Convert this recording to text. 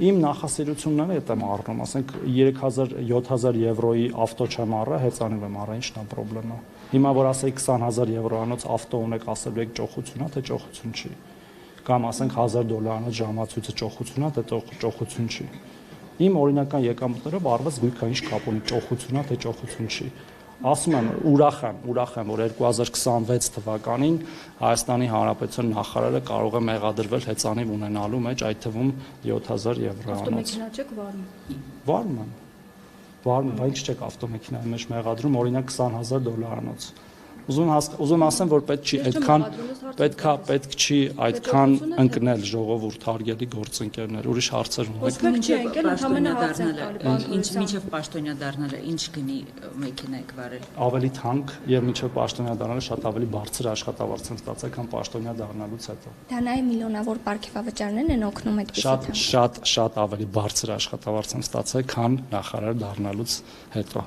Իմ նախասիրությունները այդ եմ առնում, ասենք 3000-7000 եվրոյի ավտո չեմ առա, հեծանիվ եմ առա, ինչն է խնդրեմը։ Հիմա որ ասեի 20000 եվրոյանոց ավտո ունեք, ասելու եք ճոխություն է, թե ճոխություն չի։ Կամ ասենք $1000 ժամացույցը ճոխություն է, թե ճոխություն չի։ Իմ օրինական եկամուտներով առված գույքա ինչ կապ ունի, ճոխություն է, թե ճոխություն չի։ Ասում եմ, ուրախ եմ, որ 2026 թվականին Հայաստանի Հանրապետության նախարարը կարող է մեղադրվել հեծանիվ ունենալու մեջ, այդ թվում 7000 եվրոյանոց։ Ավտոմեքենա չեք վարում։ Վարում եմ, բա ինչ չեք ավտոմեքենայի մեջ մեղադրում, օրինակ $20000-անոց։ Ուզում ասեմ, որ պետք չի այդքան ընկնել ժողովուրդ հարգելի գործընկերներ, ուրիշ հարցեր ունեք։ Մինչև պաշտոնյա դառնալը ինչ գնի մեքենա եք վարել։ Ավելի թանկ եւ մինչև պաշտոնյա դառնալը շատ ավելի բարձր աշխատավարձ եմ ստացել, քան պաշտոնյա դառնալուց հետո։ Դանայի միլիոնավոր պարգևավճարներն են օգնում այդպիսի։ Շատ ավելի բարձր աշխատավարձ եմ ստացել, քան նախարար դառնալուց հետո։